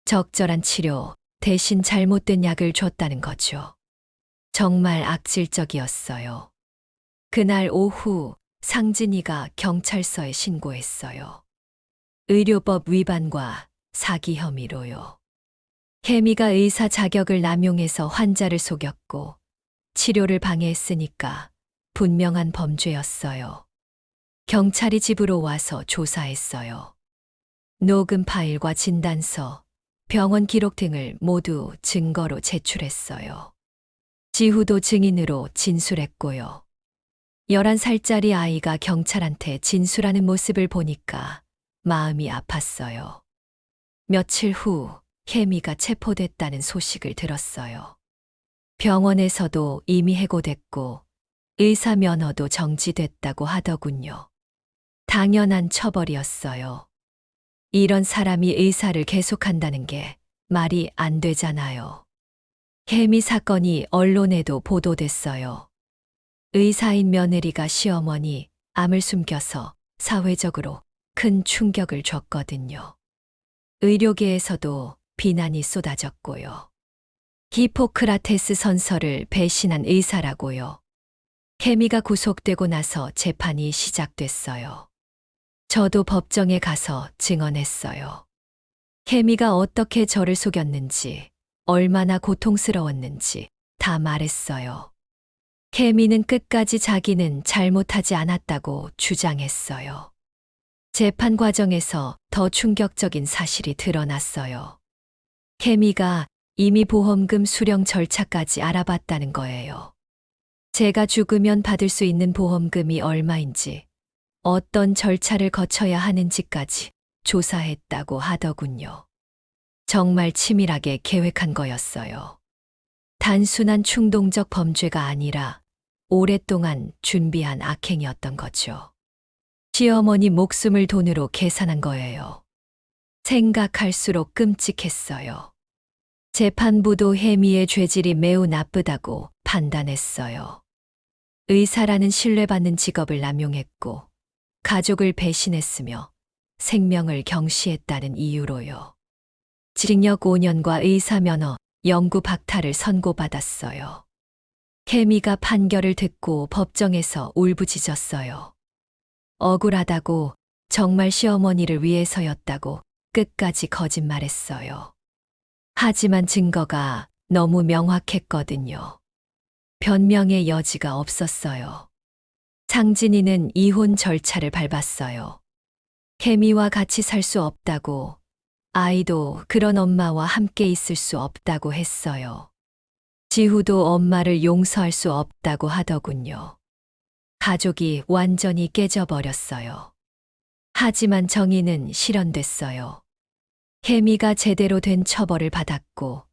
적절한 치료 대신 잘못된 약을 줬다는 거죠. 정말 악질적이었어요. 그날 오후 상진이가 경찰서에 신고했어요. 의료법 위반과 사기 혐의로요. 혜미가 의사 자격을 남용해서 환자를 속였고 치료를 방해했으니까 분명한 범죄였어요. 경찰이 집으로 와서 조사했어요. 녹음 파일과 진단서, 병원 기록 등을 모두 증거로 제출했어요. 지후도 증인으로 진술했고요. 11살짜리 아이가 경찰한테 진술하는 모습을 보니까 마음이 아팠어요. 며칠 후 혜미가 체포됐다는 소식을 들었어요. 병원에서도 이미 해고됐고 의사 면허도 정지됐다고 하더군요. 당연한 처벌이었어요. 이런 사람이 의사를 계속한다는 게 말이 안 되잖아요. 혜미 사건이 언론에도 보도됐어요. 의사인 며느리가 시어머니 암을 숨겨서 사회적으로 큰 충격을 줬거든요. 의료계에서도 비난이 쏟아졌고요. 히포크라테스 선서를 배신한 의사라고요. 혜미가 구속되고 나서 재판이 시작됐어요. 저도 법정에 가서 증언했어요. 혜미가 어떻게 저를 속였는지, 얼마나 고통스러웠는지 다 말했어요. 혜미는 끝까지 자기는 잘못하지 않았다고 주장했어요. 재판 과정에서 더 충격적인 사실이 드러났어요. 혜미가 이미 보험금 수령 절차까지 알아봤다는 거예요. 제가 죽으면 받을 수 있는 보험금이 얼마인지, 어떤 절차를 거쳐야 하는지까지 조사했다고 하더군요. 정말 치밀하게 계획한 거였어요. 단순한 충동적 범죄가 아니라 오랫동안 준비한 악행이었던 거죠. 시어머니 목숨을 돈으로 계산한 거예요. 생각할수록 끔찍했어요. 재판부도 혜미의 죄질이 매우 나쁘다고 판단했어요. 의사라는 신뢰받는 직업을 남용했고 가족을 배신했으며 생명을 경시했다는 이유로요. 징역 5년과 의사 면허 영구 박탈을 선고받았어요. 혜미가 판결을 듣고 법정에서 울부짖었어요. 억울하다고, 정말 시어머니를 위해서였다고 끝까지 거짓말했어요. 하지만 증거가 너무 명확했거든요. 변명의 여지가 없었어요. 상진이는 이혼 절차를 밟았어요. 혜미와 같이 살 수 없다고, 아이도 그런 엄마와 함께 있을 수 없다고 했어요. 지후도 엄마를 용서할 수 없다고 하더군요. 가족이 완전히 깨져버렸어요. 하지만 정의는 실현됐어요. 혜미가 제대로 된 처벌을 받았고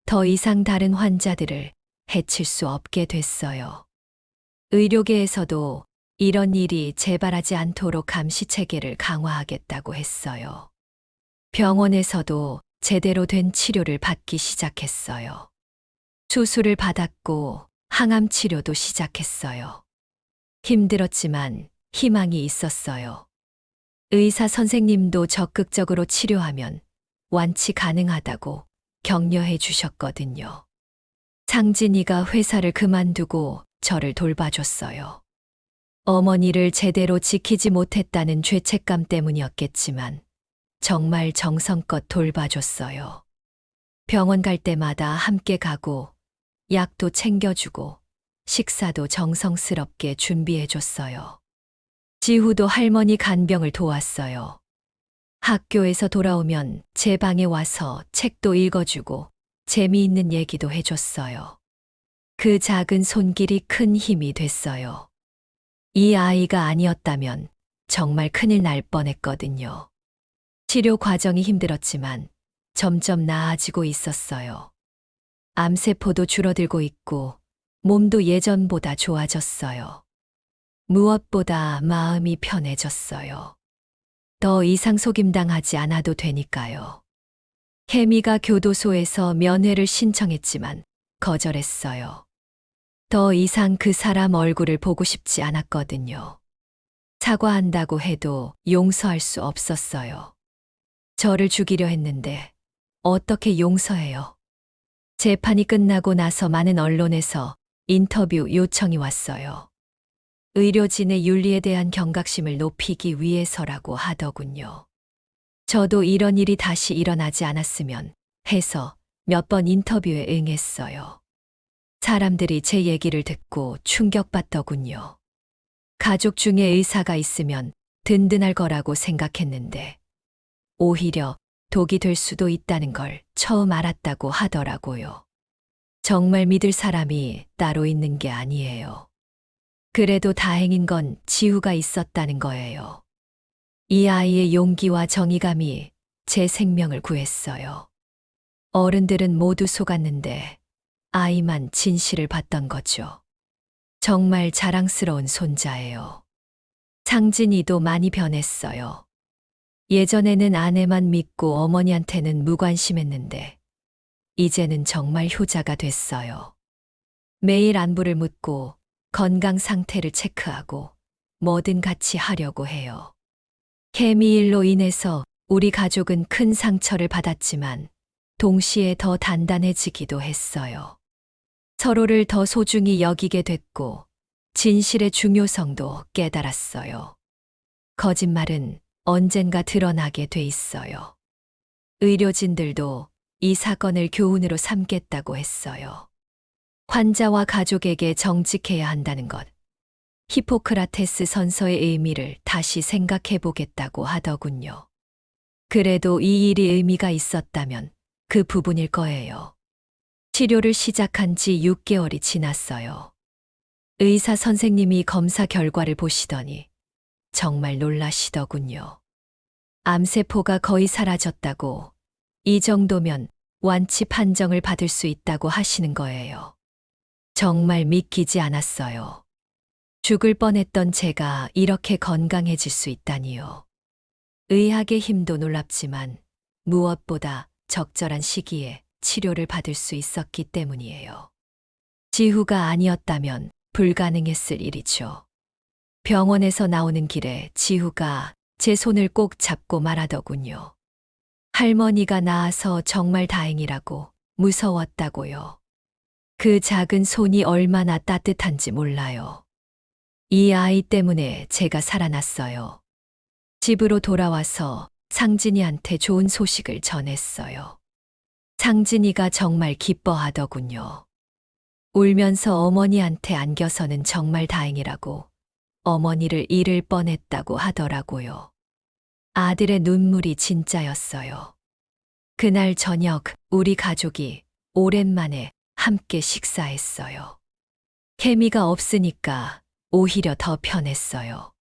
더 이상 다른 환자들을 해칠 수 없게 됐어요. 의료계에서도 이런 일이 재발하지 않도록 감시 체계를 강화하겠다고 했어요. 병원에서도 제대로 된 치료를 받기 시작했어요. 수술을 받았고 항암 치료도 시작했어요. 힘들었지만 희망이 있었어요. 의사 선생님도 적극적으로 치료하면 완치 가능하다고 격려해 주셨거든요. 상진이가 회사를 그만두고 저를 돌봐줬어요. 어머니를 제대로 지키지 못했다는 죄책감 때문이었겠지만 정말 정성껏 돌봐줬어요. 병원 갈 때마다 함께 가고 약도 챙겨주고 식사도 정성스럽게 준비해줬어요. 지후도 할머니 간병을 도왔어요. 학교에서 돌아오면 제 방에 와서 책도 읽어주고 재미있는 얘기도 해줬어요. 그 작은 손길이 큰 힘이 됐어요. 이 아이가 아니었다면 정말 큰일 날 뻔했거든요. 치료 과정이 힘들었지만 점점 나아지고 있었어요. 암세포도 줄어들고 있고 몸도 예전보다 좋아졌어요. 무엇보다 마음이 편해졌어요. 더 이상 속임당하지 않아도 되니까요. 혜미가 교도소에서 면회를 신청했지만 거절했어요. 더 이상 그 사람 얼굴을 보고 싶지 않았거든요. 사과한다고 해도 용서할 수 없었어요. 저를 죽이려 했는데 어떻게 용서해요? 재판이 끝나고 나서 많은 언론에서 인터뷰 요청이 왔어요. 의료진의 윤리에 대한 경각심을 높이기 위해서라고 하더군요. 저도 이런 일이 다시 일어나지 않았으면 해서 몇 번 인터뷰에 응했어요. 사람들이 제 얘기를 듣고 충격받더군요. 가족 중에 의사가 있으면 든든할 거라고 생각했는데 오히려 독이 될 수도 있다는 걸 처음 알았다고 하더라고요. 정말 믿을 사람이 따로 있는 게 아니에요. 그래도 다행인 건 지우가 있었다는 거예요. 이 아이의 용기와 정의감이 제 생명을 구했어요. 어른들은 모두 속았는데 아이만 진실을 봤던 거죠. 정말 자랑스러운 손자예요. 상진이도 많이 변했어요. 예전에는 아내만 믿고 어머니한테는 무관심했는데 이제는 정말 효자가 됐어요. 매일 안부를 묻고 건강 상태를 체크하고 뭐든 같이 하려고 해요. 케미 일로 인해서 우리 가족은 큰 상처를 받았지만 동시에 더 단단해지기도 했어요. 서로를 더 소중히 여기게 됐고 진실의 중요성도 깨달았어요. 거짓말은 언젠가 드러나게 돼 있어요. 의료진들도 이 사건을 교훈으로 삼겠다고 했어요. 환자와 가족에게 정직해야 한다는 것. 히포크라테스 선서의 의미를 다시 생각해 보겠다고 하더군요. 그래도 이 일이 의미가 있었다면 그 부분일 거예요. 치료를 시작한 지 6개월이 지났어요. 의사 선생님이 검사 결과를 보시더니 정말 놀라시더군요. 암세포가 거의 사라졌다고, 이 정도면 완치 판정을 받을 수 있다고 하시는 거예요. 정말 믿기지 않았어요. 죽을 뻔했던 제가 이렇게 건강해질 수 있다니요. 의학의 힘도 놀랍지만 무엇보다 적절한 시기에 치료를 받을 수 있었기 때문이에요. 지후가 아니었다면 불가능했을 일이죠. 병원에서 나오는 길에 지후가 제 손을 꼭 잡고 말하더군요. 할머니가 나아서 정말 다행이라고, 무서웠다고요. 그 작은 손이 얼마나 따뜻한지 몰라요. 이 아이 때문에 제가 살아났어요. 집으로 돌아와서 상진이한테 좋은 소식을 전했어요. 상진이가 정말 기뻐하더군요. 울면서 어머니한테 안겨서는 정말 다행이라고, 어머니를 잃을 뻔했다고 하더라고요. 아들의 눈물이 진짜였어요. 그날 저녁 우리 가족이 오랜만에 함께 식사했어요. 케미가 없으니까 오히려 더 편했어요.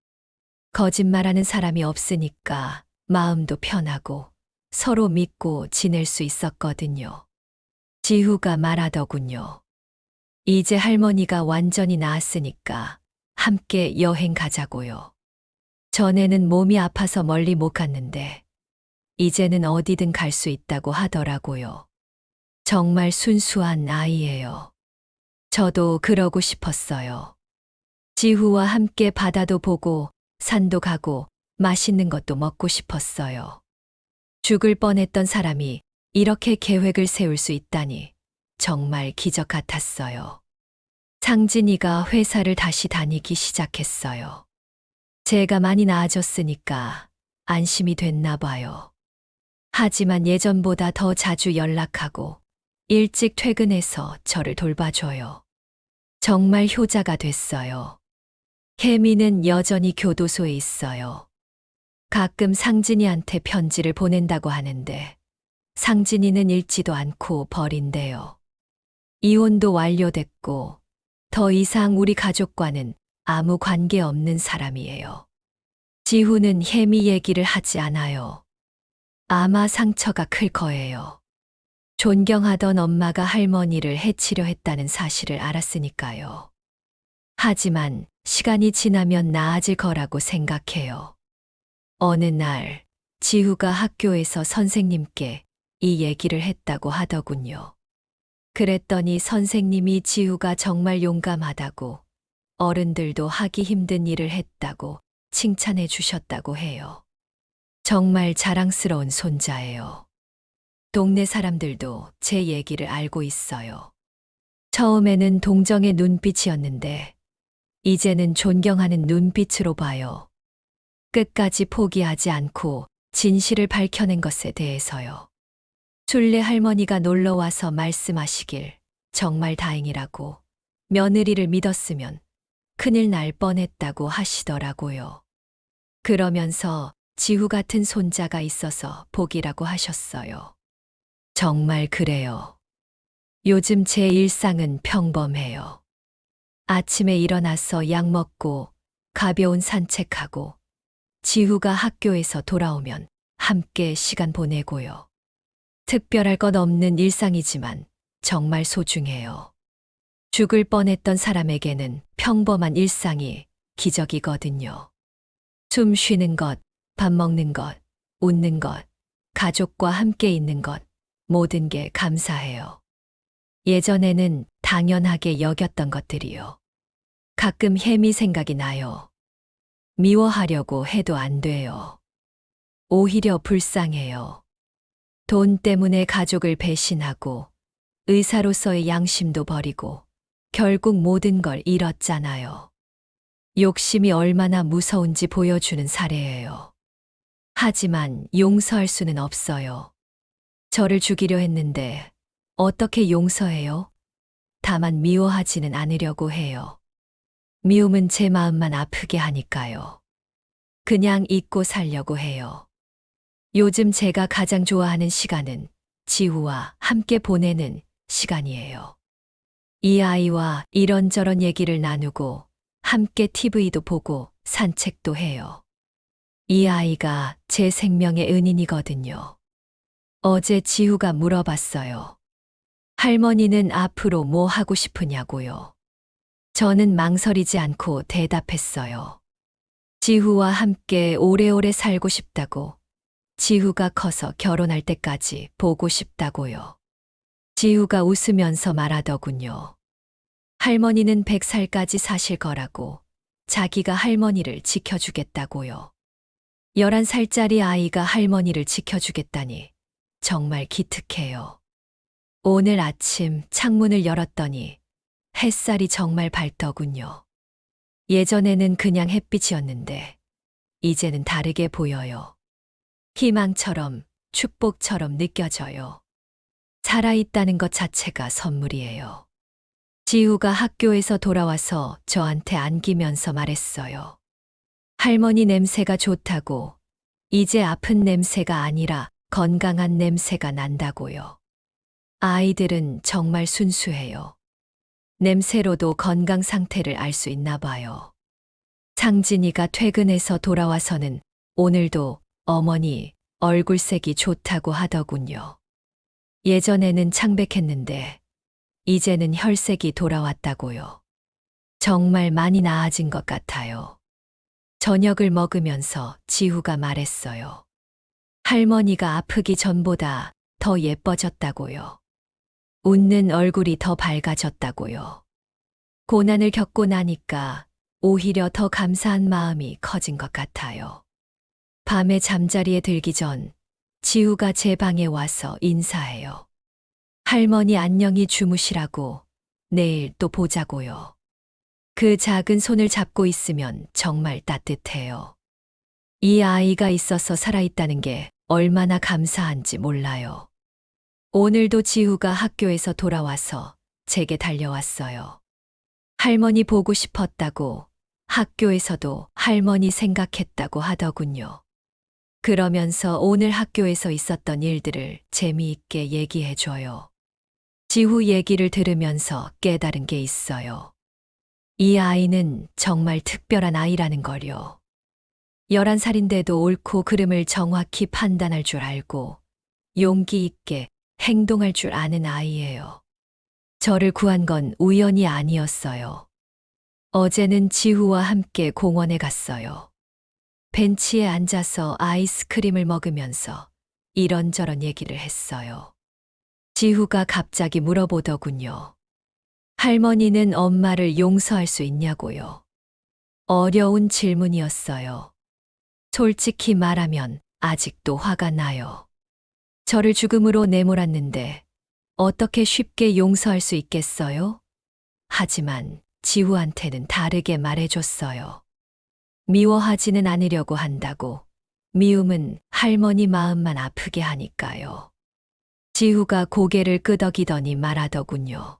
거짓말하는 사람이 없으니까 마음도 편하고 서로 믿고 지낼 수 있었거든요. 지후가 말하더군요. 이제 할머니가 완전히 나았으니까 함께 여행 가자고요. 전에는 몸이 아파서 멀리 못 갔는데 이제는 어디든 갈 수 있다고 하더라고요. 정말 순수한 아이예요. 저도 그러고 싶었어요. 지후와 함께 바다도 보고 산도 가고 맛있는 것도 먹고 싶었어요. 죽을 뻔했던 사람이 이렇게 계획을 세울 수 있다니 정말 기적 같았어요. 상진이가 회사를 다시 다니기 시작했어요. 제가 많이 나아졌으니까 안심이 됐나 봐요. 하지만 예전보다 더 자주 연락하고 일찍 퇴근해서 저를 돌봐줘요. 정말 효자가 됐어요. 케미는 여전히 교도소에 있어요. 가끔 상진이한테 편지를 보낸다고 하는데 상진이는 읽지도 않고 버린대요. 이혼도 완료됐고 더 이상 우리 가족과는 아무 관계 없는 사람이에요. 지후는 혜미 얘기를 하지 않아요. 아마 상처가 클 거예요. 존경하던 엄마가 할머니를 해치려 했다는 사실을 알았으니까요. 하지만 시간이 지나면 나아질 거라고 생각해요. 어느 날 지후가 학교에서 선생님께 이 얘기를 했다고 하더군요. 그랬더니 선생님이 지후가 정말 용감하다고, 어른들도 하기 힘든 일을 했다고 칭찬해 주셨다고 해요. 정말 자랑스러운 손자예요. 동네 사람들도 제 얘기를 알고 있어요. 처음에는 동정의 눈빛이었는데 이제는 존경하는 눈빛으로 봐요. 끝까지 포기하지 않고 진실을 밝혀낸 것에 대해서요. 순례 할머니가 놀러와서 말씀하시길 정말 다행이라고, 며느리를 믿었으면 큰일 날 뻔했다고 하시더라고요. 그러면서 지후 같은 손자가 있어서 복이라고 하셨어요. 정말 그래요. 요즘 제 일상은 평범해요. 아침에 일어나서 약 먹고 가벼운 산책하고 지후가 학교에서 돌아오면 함께 시간 보내고요. 특별할 것 없는 일상이지만 정말 소중해요. 죽을 뻔했던 사람에게는 평범한 일상이 기적이거든요. 숨 쉬는 것, 밥 먹는 것, 웃는 것, 가족과 함께 있는 것, 모든 게 감사해요. 예전에는 당연하게 여겼던 것들이요. 가끔 혜미 생각이 나요. 미워하려고 해도 안 돼요. 오히려 불쌍해요. 돈 때문에 가족을 배신하고 의사로서의 양심도 버리고 결국 모든 걸 잃었잖아요. 욕심이 얼마나 무서운지 보여주는 사례예요. 하지만 용서할 수는 없어요. 저를 죽이려 했는데 어떻게 용서해요? 다만 미워하지는 않으려고 해요. 미움은 제 마음만 아프게 하니까요. 그냥 잊고 살려고 해요. 요즘 제가 가장 좋아하는 시간은 지후와 함께 보내는 시간이에요. 이 아이와 이런저런 얘기를 나누고 함께 TV도 보고 산책도 해요. 이 아이가 제 생명의 은인이거든요. 어제 지후가 물어봤어요. 할머니는 앞으로 뭐 하고 싶으냐고요. 저는 망설이지 않고 대답했어요. 지후와 함께 오래오래 살고 싶다고, 지후가 커서 결혼할 때까지 보고 싶다고요. 지후가 웃으면서 말하더군요. 할머니는 100살까지 사실 거라고, 자기가 할머니를 지켜주겠다고요. 11살짜리 아이가 할머니를 지켜주겠다니 정말 기특해요. 오늘 아침 창문을 열었더니 햇살이 정말 밝더군요. 예전에는 그냥 햇빛이었는데 이제는 다르게 보여요. 희망처럼, 축복처럼 느껴져요. 살아있다는 것 자체가 선물이에요. 지후가 학교에서 돌아와서 저한테 안기면서 말했어요. 할머니 냄새가 좋다고, 이제 아픈 냄새가 아니라 건강한 냄새가 난다고요. 아이들은 정말 순수해요. 냄새로도 건강 상태를 알 수 있나 봐요. 상진이가 퇴근해서 돌아와서는 오늘도 어머니 얼굴색이 좋다고 하더군요. 예전에는 창백했는데 이제는 혈색이 돌아왔다고요. 정말 많이 나아진 것 같아요. 저녁을 먹으면서 지후가 말했어요. 할머니가 아프기 전보다 더 예뻐졌다고요. 웃는 얼굴이 더 밝아졌다고요. 고난을 겪고 나니까 오히려 더 감사한 마음이 커진 것 같아요. 밤에 잠자리에 들기 전 지후가 제 방에 와서 인사해요. 할머니 안녕히 주무시라고, 내일 또 보자고요. 그 작은 손을 잡고 있으면 정말 따뜻해요. 이 아이가 있어서 살아있다는 게 얼마나 감사한지 몰라요. 오늘도 지후가 학교에서 돌아와서 제게 달려왔어요. 할머니 보고 싶었다고, 학교에서도 할머니 생각했다고 하더군요. 그러면서 오늘 학교에서 있었던 일들을 재미있게 얘기해줘요. 지후 얘기를 들으면서 깨달은 게 있어요. 이 아이는 정말 특별한 아이라는 걸요. 11살인데도 옳고 그름을 정확히 판단할 줄 알고 용기 있게 행동할 줄 아는 아이예요. 저를 구한 건 우연이 아니었어요. 어제는 지후와 함께 공원에 갔어요. 벤치에 앉아서 아이스크림을 먹으면서 이런저런 얘기를 했어요. 지후가 갑자기 물어보더군요. 할머니는 엄마를 용서할 수 있냐고요. 어려운 질문이었어요. 솔직히 말하면 아직도 화가 나요. 저를 죽음으로 내몰았는데 어떻게 쉽게 용서할 수 있겠어요? 하지만 지후한테는 다르게 말해줬어요. 미워하지는 않으려고 한다고. 미움은 할머니 마음만 아프게 하니까요. 지후가 고개를 끄덕이더니 말하더군요.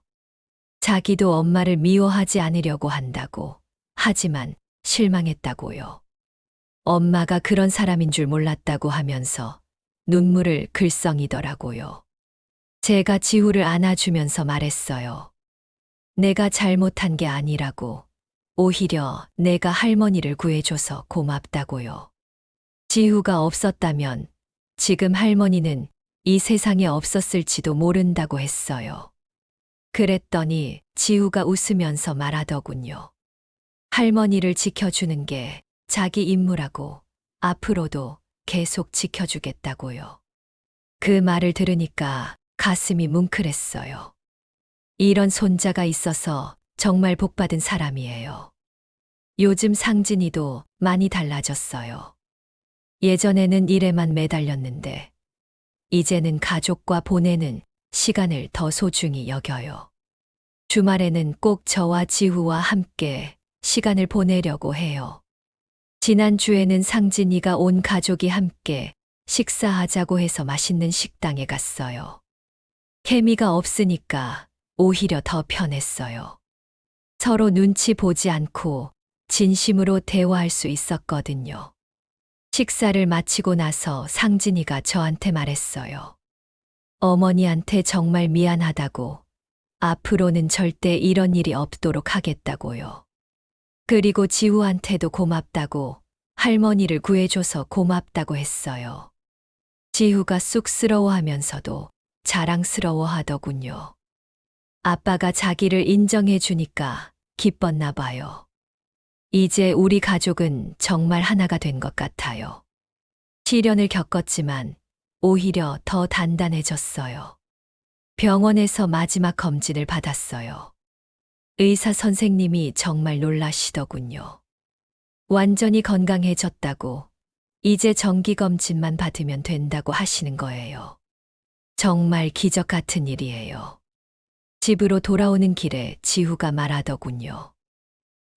자기도 엄마를 미워하지 않으려고 한다고. 하지만 실망했다고요. 엄마가 그런 사람인 줄 몰랐다고 하면서 눈물을 글썽이더라고요. 제가 지후를 안아주면서 말했어요. 내가 잘못한 게 아니라고. 오히려 내가 할머니를 구해줘서 고맙다고요. 지후가 없었다면 지금 할머니는 이 세상에 없었을지도 모른다고 했어요. 그랬더니 지후가 웃으면서 말하더군요. 할머니를 지켜주는 게 자기 임무라고. 앞으로도 계속 지켜주겠다고요. 그 말을 들으니까 가슴이 뭉클했어요. 이런 손자가 있어서 정말 복받은 사람이에요. 요즘 상진이도 많이 달라졌어요. 예전에는 일에만 매달렸는데 이제는 가족과 보내는 시간을 더 소중히 여겨요. 주말에는 꼭 저와 지후와 함께 시간을 보내려고 해요. 지난주에는 상진이가 온 가족이 함께 식사하자고 해서 맛있는 식당에 갔어요. 케미가 없으니까 오히려 더 편했어요. 서로 눈치 보지 않고 진심으로 대화할 수 있었거든요. 식사를 마치고 나서 상진이가 저한테 말했어요. 어머니한테 정말 미안하다고. 앞으로는 절대 이런 일이 없도록 하겠다고요. 그리고 지후한테도 고맙다고. 할머니를 구해줘서 고맙다고 했어요. 지후가 쑥스러워하면서도 자랑스러워 하더군요. 아빠가 자기를 인정해 주니까 기뻤나 봐요. 이제 우리 가족은 정말 하나가 된 것 같아요. 시련을 겪었지만 오히려 더 단단해졌어요. 병원에서 마지막 검진을 받았어요. 의사 선생님이 정말 놀라시더군요. 완전히 건강해졌다고. 이제 정기검진만 받으면 된다고 하시는 거예요. 정말 기적 같은 일이에요. 집으로 돌아오는 길에 지후가 말하더군요.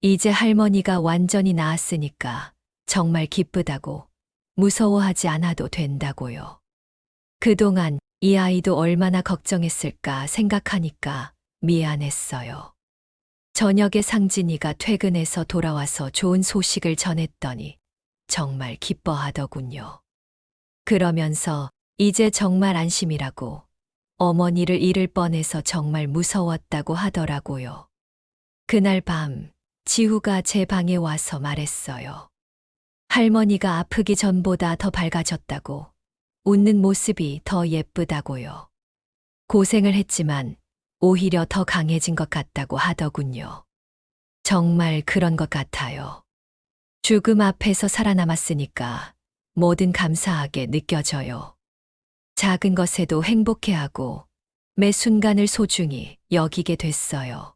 이제 할머니가 완전히 나았으니까 정말 기쁘다고. 무서워하지 않아도 된다고요. 그동안 이 아이도 얼마나 걱정했을까 생각하니까 미안했어요. 저녁에 상진이가 퇴근해서 돌아와서 좋은 소식을 전했더니 정말 기뻐하더군요. 그러면서 이제 정말 안심이라고. 어머니를 잃을 뻔해서 정말 무서웠다고 하더라고요. 그날 밤 지후가 제 방에 와서 말했어요. 할머니가 아프기 전보다 더 밝아졌다고. 웃는 모습이 더 예쁘다고요. 고생을 했지만 오히려 더 강해진 것 같다고 하더군요. 정말 그런 것 같아요. 죽음 앞에서 살아남았으니까 뭐든 감사하게 느껴져요. 작은 것에도 행복해하고 매 순간을 소중히 여기게 됐어요.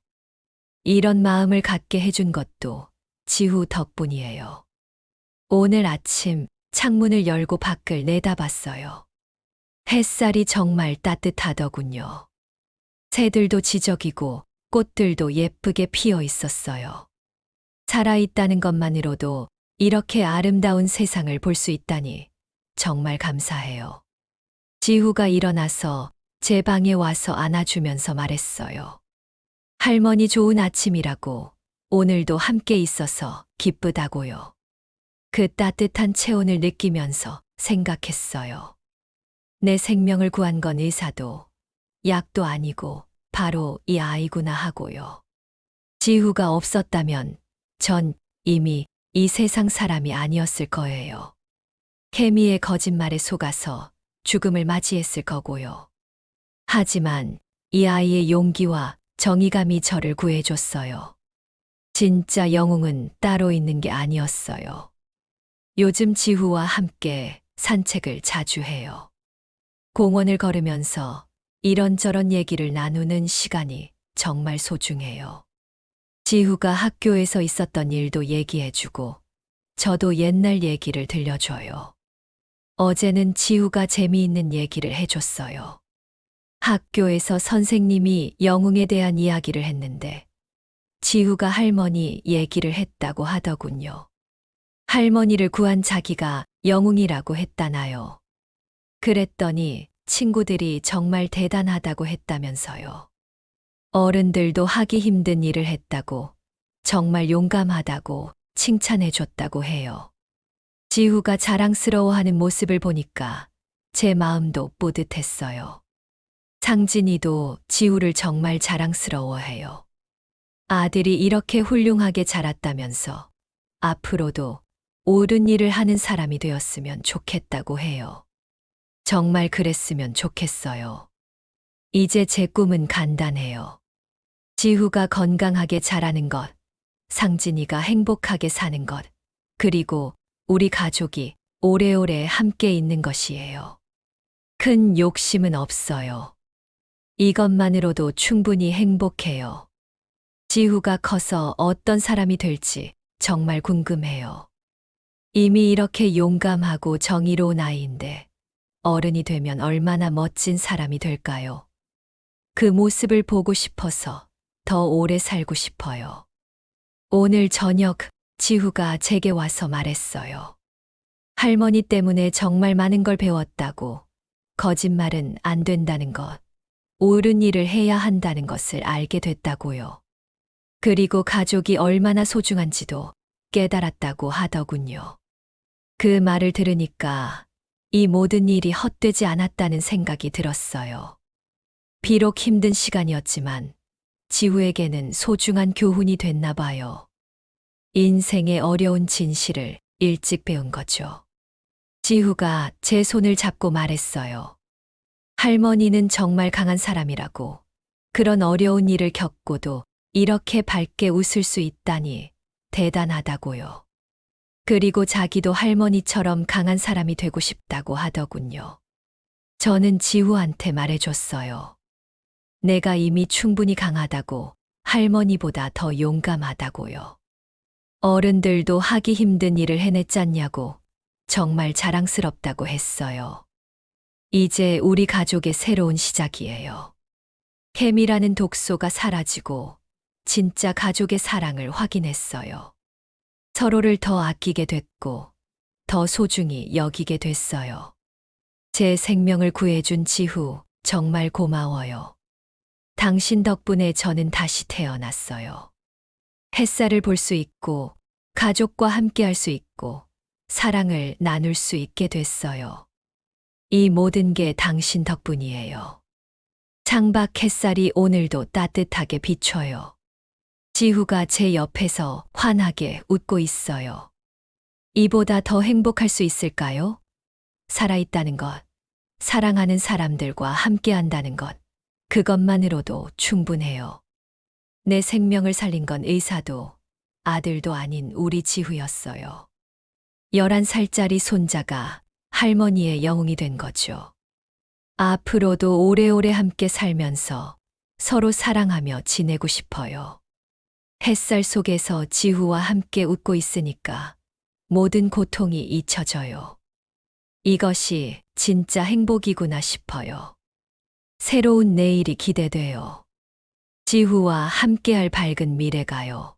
이런 마음을 갖게 해준 것도 지후 덕분이에요. 오늘 아침 창문을 열고 밖을 내다봤어요. 햇살이 정말 따뜻하더군요. 새들도 지저귀고 꽃들도 예쁘게 피어 있었어요. 살아있다는 것만으로도 이렇게 아름다운 세상을 볼 수 있다니 정말 감사해요. 지후가 일어나서 제 방에 와서 안아주면서 말했어요. 할머니 좋은 아침이라고. 오늘도 함께 있어서 기쁘다고요. 그 따뜻한 체온을 느끼면서 생각했어요. 내 생명을 구한 건 의사도 약도 아니고 바로 이 아이구나 하고요. 지후가 없었다면 전 이미 이 세상 사람이 아니었을 거예요. 케미의 거짓말에 속아서 죽음을 맞이했을 거고요. 하지만 이 아이의 용기와 정의감이 저를 구해줬어요. 진짜 영웅은 따로 있는 게 아니었어요. 요즘 지후와 함께 산책을 자주 해요. 공원을 걸으면서 이런저런 얘기를 나누는 시간이 정말 소중해요. 지후가 학교에서 있었던 일도 얘기해주고 저도 옛날 얘기를 들려줘요. 어제는 지후가 재미있는 얘기를 해줬어요. 학교에서 선생님이 영웅에 대한 이야기를 했는데 지후가 할머니 얘기를 했다고 하더군요. 할머니를 구한 자기가 영웅이라고 했다나요. 그랬더니 친구들이 정말 대단하다고 했다면서요. 어른들도 하기 힘든 일을 했다고, 정말 용감하다고 칭찬해 줬다고 해요. 지후가 자랑스러워하는 모습을 보니까 제 마음도 뿌듯했어요. 상진이도 지후를 정말 자랑스러워해요. 아들이 이렇게 훌륭하게 자랐다면서 앞으로도 옳은 일을 하는 사람이 되었으면 좋겠다고 해요. 정말 그랬으면 좋겠어요. 이제 제 꿈은 간단해요. 지후가 건강하게 자라는 것, 상진이가 행복하게 사는 것, 그리고 우리 가족이 오래오래 함께 있는 것이에요. 큰 욕심은 없어요. 이것만으로도 충분히 행복해요. 지후가 커서 어떤 사람이 될지 정말 궁금해요. 이미 이렇게 용감하고 정의로운 아이인데 어른이 되면 얼마나 멋진 사람이 될까요? 그 모습을 보고 싶어서 더 오래 살고 싶어요. 오늘 저녁 지후가 제게 와서 말했어요. 할머니 때문에 정말 많은 걸 배웠다고, 거짓말은 안 된다는 것, 옳은 일을 해야 한다는 것을 알게 됐다고요. 그리고 가족이 얼마나 소중한지도 깨달았다고 하더군요. 그 말을 들으니까 이 모든 일이 헛되지 않았다는 생각이 들었어요. 비록 힘든 시간이었지만 지후에게는 소중한 교훈이 됐나 봐요. 인생의 어려운 진실을 일찍 배운 거죠. 지후가 제 손을 잡고 말했어요. 할머니는 정말 강한 사람이라고, 그런 어려운 일을 겪고도 이렇게 밝게 웃을 수 있다니 대단하다고요. 그리고 자기도 할머니처럼 강한 사람이 되고 싶다고 하더군요. 저는 지후한테 말해줬어요. 내가 이미 충분히 강하다고, 할머니보다 더 용감하다고요. 어른들도 하기 힘든 일을 해냈잖냐고 정말 자랑스럽다고 했어요. 이제 우리 가족의 새로운 시작이에요. 케미라는 독소가 사라지고 진짜 가족의 사랑을 확인했어요. 서로를 더 아끼게 됐고 더 소중히 여기게 됐어요. 제 생명을 구해준 지후 정말 고마워요. 당신 덕분에 저는 다시 태어났어요. 햇살을 볼 수 있고 가족과 함께 할 수 있고 사랑을 나눌 수 있게 됐어요. 이 모든 게 당신 덕분이에요. 창밖 햇살이 오늘도 따뜻하게 비춰요. 지후가 제 옆에서 환하게 웃고 있어요. 이보다 더 행복할 수 있을까요? 살아있다는 것, 사랑하는 사람들과 함께 한다는 것, 그것만으로도 충분해요. 내 생명을 살린 건 의사도 아들도 아닌 우리 지후였어요. 11살짜리 손자가 할머니의 영웅이 된 거죠. 앞으로도 오래오래 함께 살면서 서로 사랑하며 지내고 싶어요. 햇살 속에서 지후와 함께 웃고 있으니까 모든 고통이 잊혀져요. 이것이 진짜 행복이구나 싶어요. 새로운 내일이 기대돼요. 지후와 함께할 밝은 미래가요.